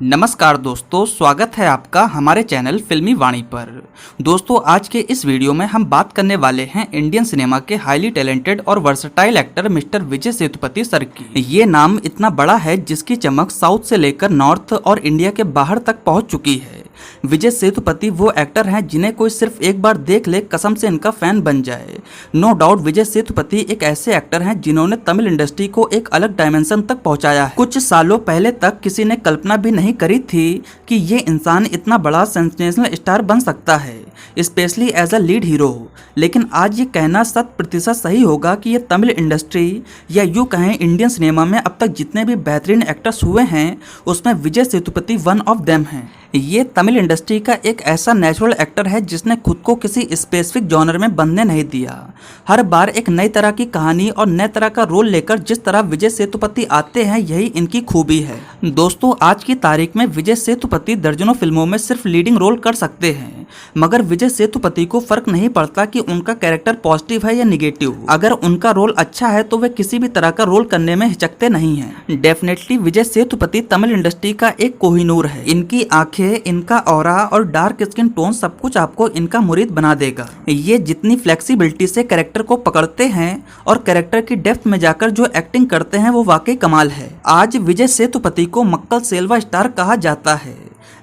नमस्कार दोस्तों, स्वागत है आपका हमारे चैनल फिल्मी वाणी पर। दोस्तों, आज के इस वीडियो में हम बात करने वाले हैं इंडियन सिनेमा के हाईली टैलेंटेड और versatile actor mister Vijay Sethupathi sir की। ये नाम इतना बड़ा है जिसकी चमक साउथ से लेकर नॉर्थ और इंडिया के बाहर तक पहुंच चुकी है। विजय सेतुपति वो एक्टर हैं जिन्हें कोई सिर्फ एक बार देख ले कसम से इनका फैन बन जाए। नो डाउट विजय सेतुपति एक ऐसे एक्टर हैं जिन्होंने तमिल इंडस्ट्री को एक अलग डायमेंशन तक पहुंचाया है। कुछ सालों पहले तक किसी ने कल्पना भी नहीं करी थी कि ये इंसान इतना बड़ा सेंसेशनल स्टार बन सकता है, specially as a lead hero. लेकिन आज ये कहना 100% सही होगा कि ये तमिल इंडस्ट्री या यूँ कहें इंडियन सिनेमा में अब तक जितने भी बेहतरीन एक्टर्स हुए हैं उसमें Vijay Sethupathi one of them हैं। ये तमिल इंडस्ट्री का एक ऐसा नेचुरल एक्टर है जिसने खुद को किसी स्पेसिफिक जॉनर में बंधने नहीं दिया। हर बार एक नई तरह की कहानी और नए तरह का रोल लेकर जिस तरह विजय सेतुपति आते हैं यही इनकी खूबी है। दोस्तों, आज की तारीख में विजय सेतुपति दर्जनों फिल्मों में सिर्फ लीडिंग रोल कर सकते हैं, मगर विजय सेतुपति को फर्क नहीं पड़ता कि उनका कैरेक्टर पॉजिटिव है या निगेटिव। अगर उनका रोल अच्छा है तो वे किसी भी तरह का रोल करने में हिचकते नहीं हैं। डेफिनेटली विजय सेतुपति तमिल इंडस्ट्री का एक कोहिनूर है। इनकी आंखें, इनका ऑरा और डार्क स्किन टोन सब कुछ आपको इनका मुरीद बना देगा। ये जितनी फ्लेक्सिबिलिटी से कैरेक्टर को पकड़ते हैं और कैरेक्टर की डेप्थ में जाकर जो एक्टिंग करते हैं वो वाकई कमाल है। आज विजय सेतुपति को मक्कल सेल्वा स्टार कहा जाता है,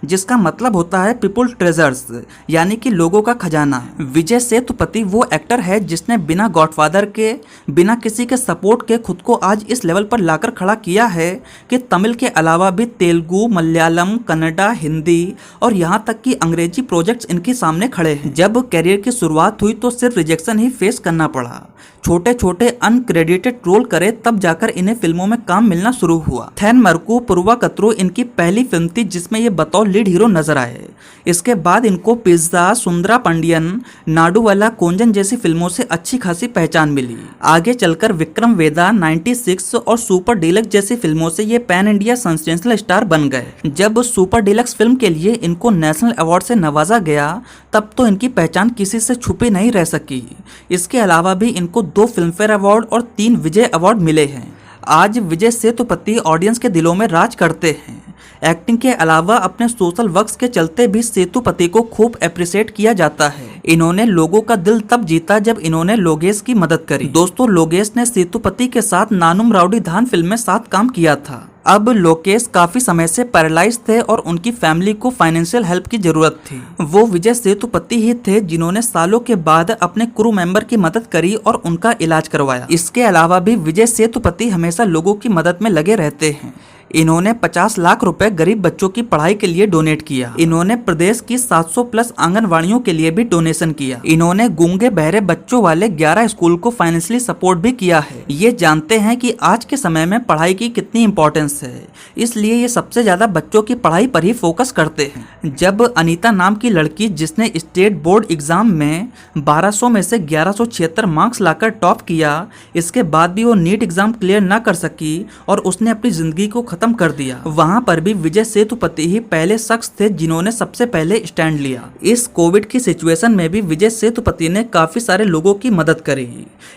जिसका मतलब होता है पीपुल ट्रेजर्स, यानी कि लोगों का खजाना। विजय सेतुपति वो एक्टर है जिसने बिना गॉडफादर के, बिना किसी के सपोर्ट के खुद को आज इस लेवल पर लाकर खड़ा किया है कि तमिल के अलावा भी तेलुगु, मलयालम, कन्नड़ा, हिंदी और यहाँ तक कि अंग्रेजी प्रोजेक्ट्स इनके सामने खड़े हैं। जब करियर की शुरुआत हुई तो सिर्फ रिजेक्शन ही फेस करना पड़ा। छोटे छोटे अनक्रेडिटेड रोल करे तब जाकर इन्हें फिल्मों में काम मिलना शुरू हुआ। थैन मरकू पुरुवाकत्रु इनकी पहली फिल्म थी जिसमें ये बतौर लीड हीरो नजर आए। इसके बाद इनको पिज्जा, सुंदरा पांडियन, नाडुवाला कोंजन जैसी फिल्मों से अच्छी खासी पहचान मिली। आगे चलकर विक्रम वेदा, 96 और सुपर डीलक्स जैसी फिल्मों से ये पैन इंडिया सेंसेशनल स्टार बन गए। जब सुपर डीलक्स फिल्म के लिए इनको नेशनल अवार्ड से नवाजा गया तब तो इनकी पहचान किसी से छुपी नहीं रह सकी। इसके अलावा भी इनको 2 फिल्मफेयर अवार्ड और 3 विजय अवार्ड मिले हैं। आज विजय सेतुपति ऑडियंस के दिलों में राज करते हैं। एक्टिंग के अलावा अपने सोशल वर्क्स के चलते भी सेतुपति को खूब अप्रिशिएट किया जाता है। इन्होंने लोगों का दिल तब जीता जब इन्होंने लोकेश की मदद करी। दोस्तों, लोकेश ने सेतुपति के साथ नानुम राउडी धान फिल्म में साथ काम किया था। अब लोकेश काफी समय से पैरालाइज थे और उनकी फैमिली को फाइनेंशियल हेल्प की जरूरत थी। वो विजय सेतुपति ही थे जिन्होंने सालों के बाद अपने क्रू मेंबर की मदद करी और उनका इलाज करवाया। इसके अलावा भी विजय सेतुपति हमेशा लोगों की मदद में लगे रहते हैं। इन्होंने 50 लाख रुपए गरीब बच्चों की पढ़ाई के लिए डोनेट किया। इन्होंने प्रदेश की 700 प्लस आंगनवाड़ियों के लिए भी डोनेशन किया। इन्होंने गूंगे बहरे बच्चों वाले 11 स्कूल को फाइनेंशियली सपोर्ट भी किया है। ये जानते हैं कि आज के समय में पढ़ाई की कितनी इंपॉर्टेंस है, इसलिए ये सबसे ज्यादा बच्चों की पढ़ाई पर ही फोकस करते हैं। जब अनीता नाम की लड़की, जिसने स्टेट बोर्ड एग्जाम में 1200 में से 1176 मार्क्स लाकर टॉप किया, इसके बाद भी वो नीट एग्जाम क्लियर ना कर सकी और उसने अपनी जिंदगी को खत्म कर दिया, वहां पर भी विजय सेतुपति ही पहले शख्स थे जिन्होंने सबसे पहले स्टैंड लिया। इस कोविड की सिचुएशन में भी विजय सेतुपति ने काफी सारे लोगों की मदद करी।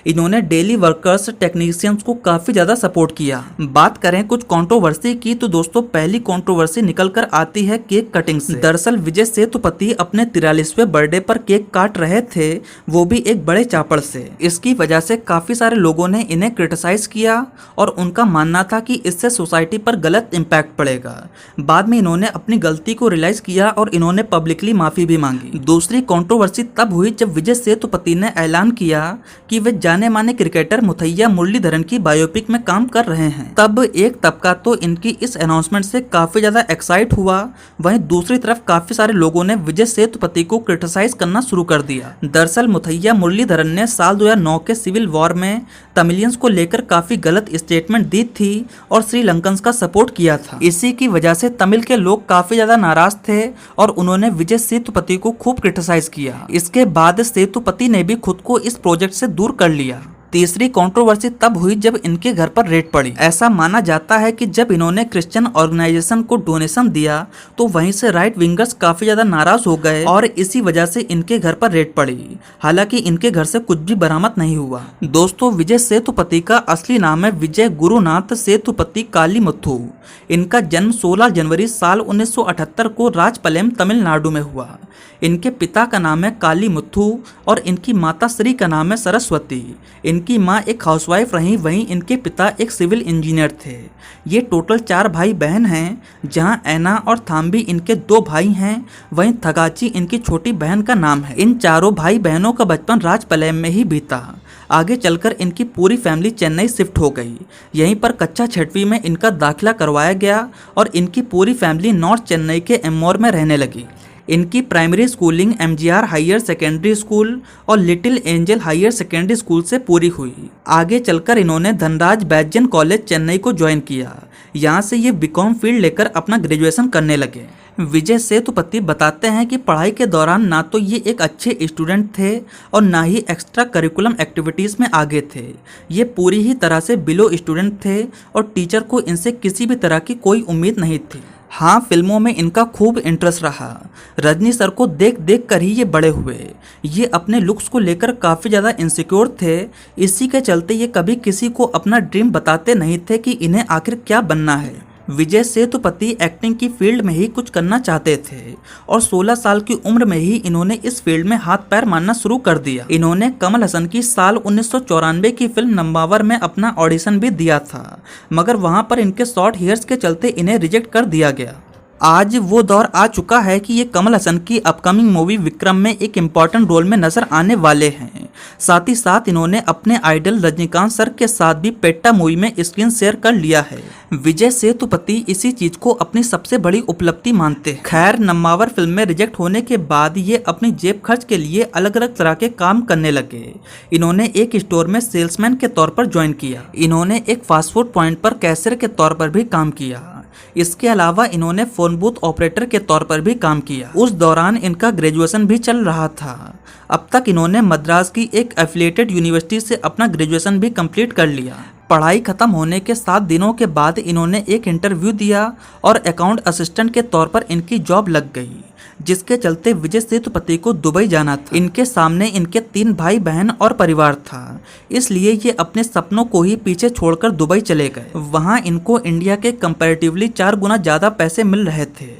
इन्होंने डेली वर्कर्स, टेक्नीशियंस को काफी ज्यादा सपोर्ट किया। बात करें कुछ कंट्रोवर्सी की तो दोस्तों, पहली कंट्रोवर्सी निकल कर आती है केक कटिंग से। दरअसल विजय सेतुपति अपने 43वें बर्थडे पर केक काट रहे थे, वो भी एक बड़े चापड़ से। इसकी वजह से काफी सारे लोगों ने इन्हें क्रिटिसाइज किया और उनका मानना था कि इससे सोसाइटी पर गलत इंपैक्ट पड़ेगा। बाद में इन्होंने अपनी गलती को रियलाइज किया और इन्होंने पब्लिकली माफी भी मांगी। दूसरी कंट्रोवर्सी तब हुई जब विजय सेतुपति ने ऐलान किया कि वे जाने माने क्रिकेटर मुथैया मुरलीधरन की बायोपिक में काम कर रहे हैं। तब एक तबका तो इनकी इस अनाउंसमेंट से काफी ज्यादा एक्साइट हुआ, वहीं दूसरी तरफ काफी सारे लोगों ने विजय सेतुपति को क्रिटिसाइज करना शुरू कर दिया। दरअसल मुथैया मुरलीधरन ने साल 2009 के सिविल वॉर में तमिलियंस को लेकर काफी गलत स्टेटमेंट दी थी और श्रीलंकन्स का सपोर्ट किया था। इसी की वजह से तमिल के लोग काफी ज्यादा नाराज थे और उन्होंने विजय सेतुपति को खूब क्रिटिसाइज किया। इसके बाद सेतुपति ने भी खुद को इस प्रोजेक्ट से दूर कर लिया। तीसरी कंट्रोवर्सी तब हुई जब इनके घर पर रेड पड़ी। ऐसा माना जाता है कि जब इन्होंने क्रिश्चियन ऑर्गेनाइजेशन को डोनेशन दिया तो वहीं से राइट विंगर्स काफी ज्यादा नाराज हो गए और इसी वजह से इनके घर पर रेड पड़ी। हालांकि इनके घर से कुछ भी बरामद नहीं हुआ। दोस्तों, विजय सेतुपति का असली नाम है विजय गुरुनाथ सेतुपति कालीमुथु। इनका जन्म 16 जनवरी साल 1978 को राजपलैम तमिलनाडु में हुआ। इनके पिता का नाम है कालीमुथु और इनकी माता श्री का नाम है सरस्वती। इनकी माँ एक हाउसवाइफ रही, वहीं इनके पिता एक सिविल इंजीनियर थे। ये टोटल 4 भाई बहन हैं, जहाँ ऐना और थाम्बी इनके 2 भाई हैं, वहीं थगाची इनकी छोटी बहन का नाम है। इन चारों भाई बहनों का बचपन राजपलैम में ही बीता। आगे चलकर इनकी पूरी फैमिली चेन्नई शिफ्ट हो गई। यहीं पर कक्षा 6वीं में इनका दाखिला करवाया गया और इनकी पूरी फैमिली नॉर्थ चेन्नई के एमोर में रहने लगी। इनकी primary schooling MGR higher secondary school और little angel higher secondary school से पूरी हुई। आगे चलकर इन्होंने धनराज बैजन कॉलेज चेन्नई को ज्वाइन किया। यहाँ से ये बीकॉम फील्ड लेकर अपना ग्रेजुएशन करने लगे। विजय सेतुपति बताते हैं कि पढ़ाई के दौरान ना तो ये एक अच्छे स्टूडेंट थे और ना ही एक्स्ट्रा करिकुलम एक्टिविटीज़ में आगे थे। ये पूरी ही तरह से बिलो स्टूडेंट थे और टीचर को इनसे किसी भी तरह की कोई उम्मीद नहीं थी। हाँ, फिल्मों में इनका खूब इंटरेस्ट रहा। रजनी सर को देख देख कर ही ये बड़े हुए। ये अपने लुक्स को लेकर काफ़ी ज़्यादा इनसिक्योर थे। इसी के चलते ये कभी किसी को अपना ड्रीम बताते नहीं थे कि इन्हें आखिर क्या बनना है। विजय सेतुपति एक्टिंग की फील्ड में ही कुछ करना चाहते थे और 16 साल की उम्र में ही इन्होंने इस फील्ड में हाथ पैर मारना शुरू कर दिया। इन्होंने कमल हसन की साल 1994 की फिल्म नम्बावर में अपना ऑडिशन भी दिया था, मगर वहां पर इनके शॉर्ट हेयर्स के चलते इन्हें रिजेक्ट कर दिया गया। आज वो दौर आ चुका है कि ये कमल हसन की अपकमिंग मूवी विक्रम में एक इम्पॉर्टेंट रोल में नजर आने वाले हैं। साथ ही साथ इन्होंने अपने आइडल रजनीकांत सर के साथ भी पेट्टा मूवी में स्क्रीन शेयर कर लिया है। विजय सेतुपति इसी चीज को अपनी सबसे बड़ी उपलब्धि मानते हैं। खैर, नम्बावर फिल्म में रिजेक्ट होने के बाद ये अपनी जेब खर्च के लिए अलग अलग तरह के काम करने लगे। इन्होंने एक स्टोर में सेल्समैन के तौर पर ज्वाइन किया। इन्होंने एक फास्ट फूड पॉइंट पर कैशियर के तौर पर भी काम किया। इसके अलावा इन्होंने फोन बूथ ऑपरेटर के तौर पर भी काम किया। उस दौरान इनका ग्रेजुएशन भी चल रहा था। अब तक इन्होंने मद्रास की एक एफिलिएटेड यूनिवर्सिटी से अपना ग्रेजुएशन भी कंप्लीट कर लिया। पढ़ाई खत्म होने के 7 दिनों के बाद इन्होंने एक इंटरव्यू दिया और अकाउंट असिस्टेंट के तौर पर इनकी जॉब लग गई, जिसके चलते विजय सेतुपति को दुबई जाना था। इनके सामने इनके 3 भाई बहन और परिवार था, इसलिए ये अपने सपनों को ही पीछे छोड़कर दुबई चले गए। वहाँ इनको इंडिया के कंपैरेटिवली 4 गुना ज़्यादा पैसे मिल रहे थे।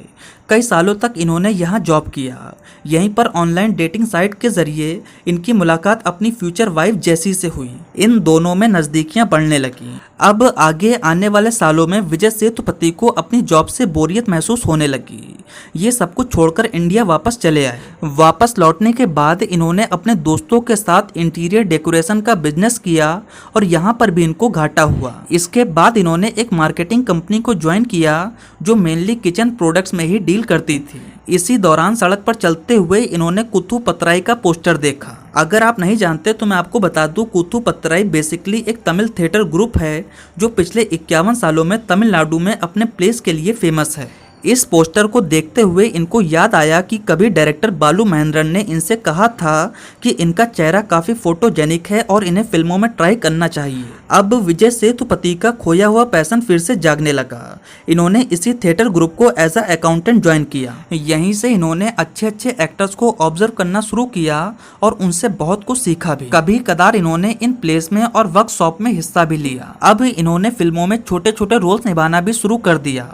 कई सालों तक इन्होंने यहाँ जॉब किया। यहीं पर ऑनलाइन डेटिंग साइट के जरिए इनकी मुलाकात अपनी फ्यूचर वाइफ जैसी से हुई। इन दोनों में नज़दीकियाँ बढ़ने लगी। अब आगे आने वाले सालों में विजय सेतुपति को अपनी जॉब से बोरियत महसूस होने लगी। ये सब कुछ छोड़कर इंडिया वापस चले आए। वापस लौटने के बाद इन्होंने अपने दोस्तों के साथ इंटीरियर डेकोरेशन का बिजनेस किया और यहाँ पर भी इनको घाटा हुआ। इसके बाद इन्होंने एक मार्केटिंग कंपनी को ज्वाइन किया जो मेनली किचन प्रोडक्ट्स में ही डील करती थी। इसी दौरान सड़क पर चलते हुए इन्होंने कुथु पतराई का पोस्टर देखा। अगर आप नहीं जानते तो मैं आपको बता दूं, कुथु पतराई बेसिकली एक तमिल थिएटर ग्रुप है जो पिछले 51 सालों में तमिलनाडु में अपने प्लेस के लिए फेमस है। इस पोस्टर को देखते हुए इनको याद आया कि कभी डायरेक्टर बालू महेंद्रन ने इनसे कहा था कि इनका चेहरा काफ़ी फोटोजेनिक है और इन्हें फिल्मों में ट्राई करना चाहिए। अब विजय सेतुपति का खोया हुआ पैशन फिर से जागने लगा। इन्होंने इसी थिएटर ग्रुप को एज अ अकाउंटेंट ज्वाइन किया। यहीं से इन्होंने अच्छे अच्छे एक्टर्स को ऑब्जर्व करना शुरू किया और उनसे बहुत कुछ सीखा भी। कभी कदार इन्होंने इन प्लेस में और वर्कशॉप में हिस्सा भी लिया। अब इन्होंने फिल्मों में छोटे छोटे रोल्स निभाना भी शुरू कर दिया,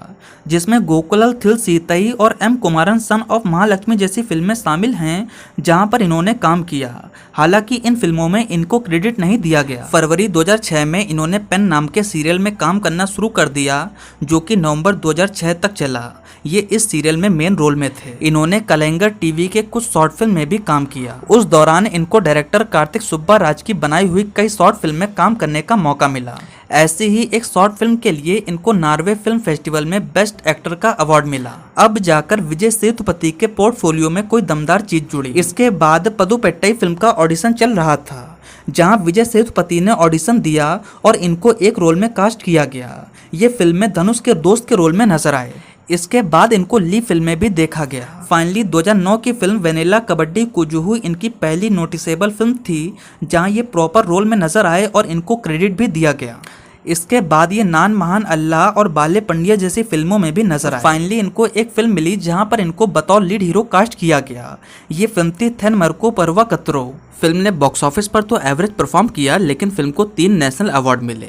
जिसमें गोकुलल थिल सीतई और M Kumaran son of Mahalakshmi जैसी फिल्में शामिल हैं, जहां पर इन्होंने काम किया। हालांकि इन फिल्मों में इनको क्रेडिट नहीं दिया गया। फरवरी 2006 में इन्होंने पेन नाम के सीरियल में काम करना शुरू कर दिया, जो कि नवंबर 2006 तक चला। ये इस सीरियल में मेन रोल में थे। इन्होंने कलेंगर टीवी के कुछ शॉर्ट फिल्म में भी काम किया। उस दौरान इनको डायरेक्टर कार्तिक सुब्बा राज की बनाई हुई कई शॉर्ट फिल्म में काम करने का मौका मिला। ऐसी ही एक शॉर्ट फिल्म के लिए इनको नॉर्वे फिल्म फेस्टिवल में बेस्ट एक्टर का अवार्ड मिला। अब जाकर विजय सेतुपति के पोर्टफोलियो में कोई दमदार चीज जुड़ी। इसके बाद पदुपेट्टई फिल्म का ऑडिशन चल रहा था, जहां विजय सेतुपति ने ऑडिशन दिया और इनको एक रोल में कास्ट किया गया। ये फिल्म में धनुष के दोस्त के रोल में नजर आए। इसके बाद इनको लीड फिल्म में भी देखा गया। फाइनली 2009 की फिल्म वेनिला कबड्डी कुजुहू इनकी पहली नोटिसेबल फिल्म थी जहां ये प्रॉपर रोल में नजर आए और इनको क्रेडिट भी दिया गया। इसके बाद ये नान महान अल्लाह और बाले पंडिया जैसी फिल्मों में भी नजर आए। फाइनली इनको एक फिल्म मिली जहां पर इनको बतौर लीड हीरो कास्ट किया गया। ये फिल्म थी थेन मरको परवा कतरो। फिल्म ने बॉक्स ऑफिस पर तो एवरेज परफॉर्म किया, लेकिन फिल्म को 3 नेशनल अवार्ड मिले।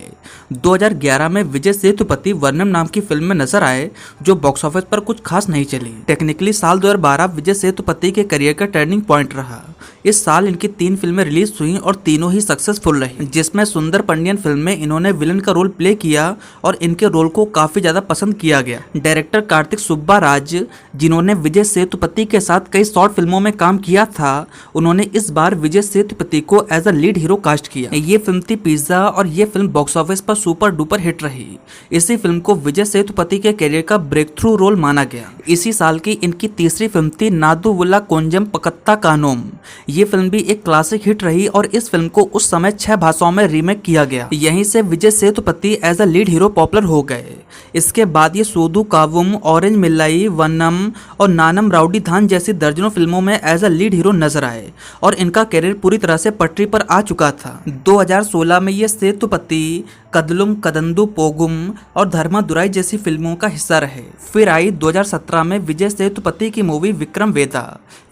2011 में विजय सेतुपति वर्णम नाम की फिल्म में नजर आए जो बॉक्स ऑफिस पर कुछ खास नहीं चली। टेक्निकली साल 2012 विजय सेतुपति के करियर का टर्निंग पॉइंट रहा। इस साल इनकी 3 फिल्में रिलीज हुई और तीनों ही सक्सेसफुल रही, जिसमें सुंदर पंडियन फिल्म में इन्होंने विलन का रोल प्ले किया और इनके रोल को काफी ज्यादा पसंद किया गया। डायरेक्टर कार्तिक सुब्बा राज, जिन्होंने विजय सेतुपति के साथ कई शॉर्ट फिल्मों में काम किया था, उन्होंने इस बार विजय सेतुपति को as a lead hero cast किया। ये फिल्म थी पिज्जा और ये फिल्म बॉक्स ऑफिस पर सुपर डुपर हिट रही। इसी फिल्म को विजय सेतुपति के करियर का ब्रेक थ्रू रोल माना गया। इसी साल की इनकी तीसरी फिल्म थी नादुवुल्ला कोंजम पकत्ता कानोम। ये फिल्म भी एक क्लासिक हिट रही और इस फिल्म को उस समय 6 भाषाओं में रीमेक किया गया। यहीं से Vijay Sethupathi as a lead hero popular हो गए। इसके बाद ये सोदू कावुम, ऑरेंज मिल्लाई, वन्नम और नानम राउडी धान जैसी दर्जनों फिल्मों में एज अ लीड हीरो नजर आए और इनका करियर पूरी तरह से पटरी पर आ चुका था। 2016 में ये सेतुपति कदलुम कदंदु पोगुम और धर्मादुराई जैसी फिल्मों का हिस्सा रहे। फिर आई 2017 में विजय सेतुपति की मूवी विक्रम वेदा।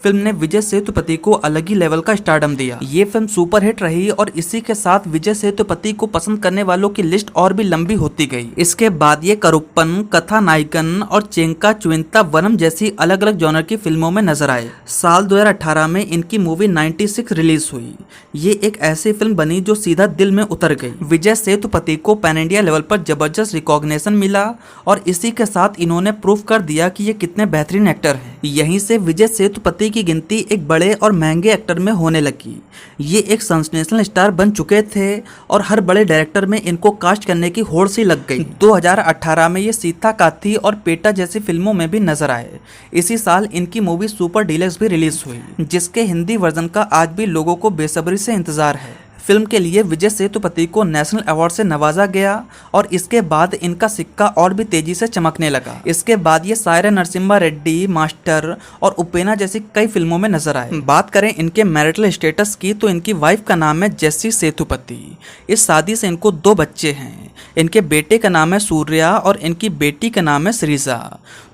फिल्म ने विजय सेतुपति को अलग ही लेवल का स्टारडम दिया। ये फिल्म सुपर हिट रही और इसी के साथ विजय सेतुपति को पसंद करने वालों की लिस्ट और भी लंबी होती गई। इसके बाद ये करुप्पन, कथा नायकन और चेंका चुविंता वनम जैसी अलग अलग जॉनर की फिल्मों में नजर आए। साल 2018 में इनकी मूवी 96 रिलीज हुई। ये एक ऐसी फिल्म बनी जो सीधा दिल में उतर गई। विजय सेतुपति को पैन इंडिया लेवल पर जबरदस्त रिकॉग्निशन मिला और इसी के साथ इन्होंने प्रूव कर दिया कि ये कितने बेहतरीन एक्टर हैं। यहीं से विजय सेतुपति की गिनती एक बड़े और महंगे एक्टर में होने लगी। ये एक सेंसेशनल स्टार बन चुके थे और हर बड़े डायरेक्टर में इनको कास्ट करने की होड़ सी लग गई। 2018 में ये सीता काथी और पेटा जैसी फिल्मों में भी नजर आए। इसी साल इनकी मूवी सुपर डीलक्स भी रिलीज हुई, जिसके हिंदी वर्जन का आज भी लोगों को बेसब्री से इंतजार है। फिल्म के लिए विजय सेतुपति को नेशनल अवार्ड से नवाजा गया और इसके बाद इनका सिक्का और भी तेजी से चमकने लगा। इसके बाद ये सायरा नरसिम्हा रेड्डी, मास्टर और उपेना जैसी कई फिल्मों में नजर आए। बात करें इनके मैरिटल स्टेटस की तो इनकी वाइफ का नाम है जेसी सेतुपति। इस शादी से इनको 2 बच्चे हैं। इनके बेटे का नाम है सूर्या और इनकी बेटी का नाम है श्रीजा।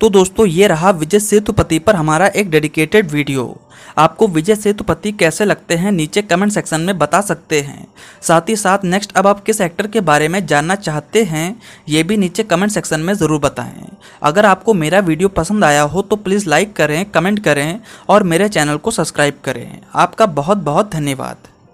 तो दोस्तों ये रहा विजय सेतुपति पर हमारा एक डेडिकेटेड वीडियो। आपको विजय सेतुपति कैसे लगते हैं नीचे कमेंट सेक्शन में बता सकते हैं। साथ ही साथ नेक्स्ट अब आप किस एक्टर के बारे में जानना चाहते हैं ये भी नीचे कमेंट सेक्शन में ज़रूर बताएं। अगर आपको मेरा वीडियो पसंद आया हो तो प्लीज़ लाइक करें, कमेंट करें और मेरे चैनल को सब्सक्राइब करें। आपका बहुत बहुत धन्यवाद।